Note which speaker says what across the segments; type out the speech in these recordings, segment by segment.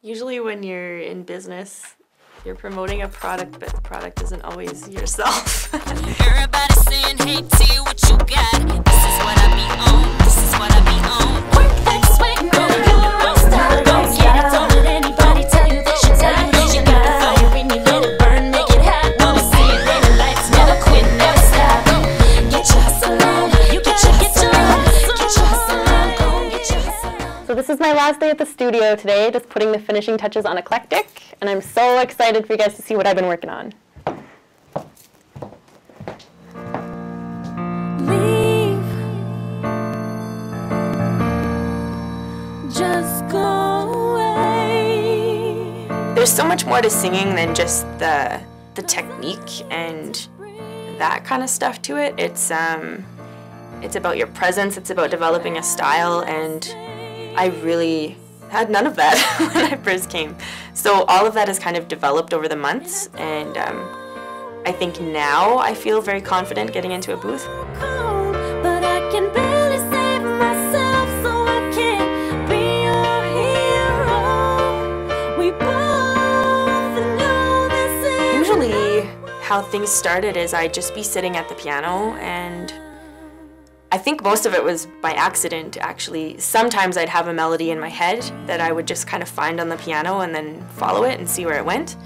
Speaker 1: Usually when you're in business, you're promoting a product, but the product isn't always yourself.
Speaker 2: Everybody saying, hey, T, what you got? This is what I be on. This is what I be on. Work that swing, girl, you a rock star. Don't get it, don't let anybody tell you that you're tired. You got the fire when you let it burn, make it hot. Wanna see it in the lights, never quit, never stop. Get your hustle on, you get your hustle on. Get your hustle on, go and get your hustle on.
Speaker 3: So this is my last day at the studio today, just putting the finishing touches on Eclectic, and I'm so excited for you guys to see what I've been working on.
Speaker 2: Leave, just go away.
Speaker 1: There's so much more to singing than just the technique and that kind of stuff to it. It's about your presence, it's about developing a style, and I really had none of that when I first came. So all of that has kind of developed over the months, and I think now I feel very confident getting into a booth.
Speaker 2: But I can barely save myself, so I can't be your hero. We both know this is
Speaker 1: Usually how things started is I'd just be sitting at the piano, and I think most of it was by accident, actually. Sometimes I'd have a melody in my head that I would just kind of find on the piano and then follow it and see where it went.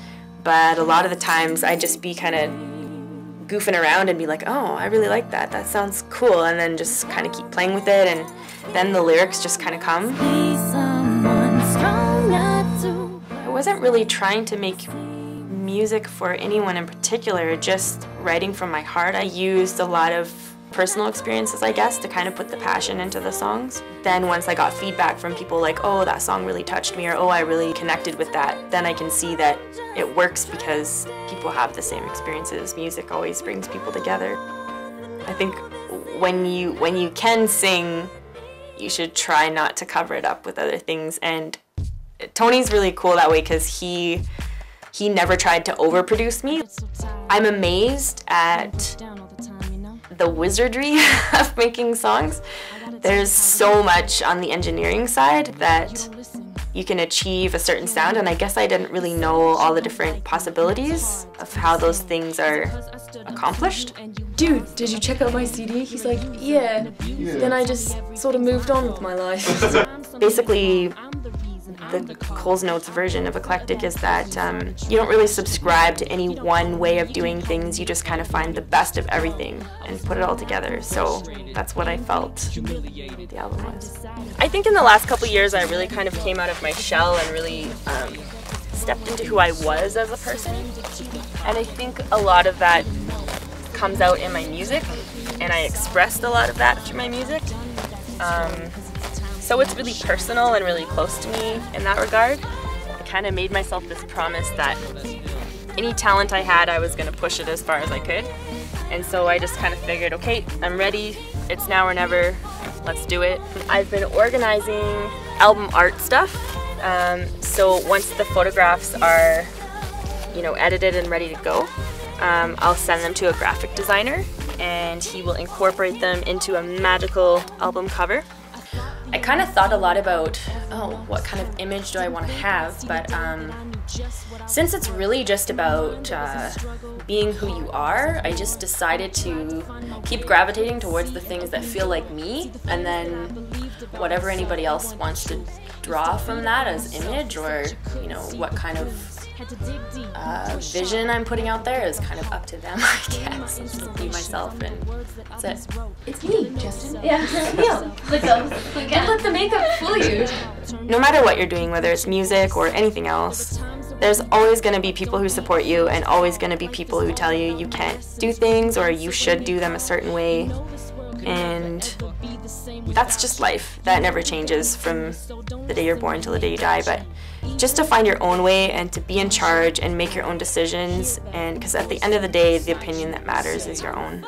Speaker 1: But a lot of the times I'd just be kind of goofing around and be like, oh, I really like that. That sounds cool. And then just kind of keep playing with it, and then the lyrics just kind of come.
Speaker 2: be someone strong not to.
Speaker 1: I wasn't really trying to make music for anyone in particular, just writing from my heart. I used a lot of personal experiences, I guess, to kind of put the passion into the songs. Then once I got feedback from people like, oh, that song really touched me, or oh, I really connected with that, then I can see that it works because people have the same experiences. Music always brings people together. I think when you can sing, you should try not to cover it up with other things. And Tony's really cool that way because he never tried to overproduce me. I'm amazed at the wizardry of making songs. There's so much on the engineering side that you can achieve a certain sound, and I guess I didn't really know all the different possibilities of how those things are accomplished.
Speaker 4: Dude, did you check out my CD? He's like, yeah. Then I just sort of moved on with my life.
Speaker 1: Basically, the Coles Notes version of Eclectic is that you don't really subscribe to any one way of doing things, you just kind of find the best of everything and put it all together. So that's what I felt the album was. I think in the last couple years I really kind of came out of my shell and really stepped into who I was as a person. And I think a lot of that comes out in my music, and I expressed a lot of that through my music. So it's really personal and really close to me in that regard. I kind of made myself this promise that any talent I had, I was going to push it as far as I could. And so I just kind of figured, okay, I'm ready, it's now or never, let's do it. I've been organizing album art stuff, so once the photographs are, edited and ready to go, I'll send them to a graphic designer, and he will incorporate them into a magical album cover. I kind of thought a lot about, what kind of image do I want to have, but since it's really just about being who you are, I just decided to keep gravitating towards the things that feel like me, and then whatever anybody else wants to draw from that as image, or what kind of vision I'm putting out there is kind of up to them, I guess. I'll just be myself, and that's it.
Speaker 4: It's me, Justin. Yeah, Can't let the makeup fool you.
Speaker 1: No matter what you're doing, whether it's music or anything else, there's always going to be people who support you, and always going to be people who tell you you can't do things or you should do them a certain way. And that's just life. That never changes from the day you're born till the day you die. But just to find your own way and to be in charge and make your own decisions, and because at the end of the day, the opinion that matters is your own.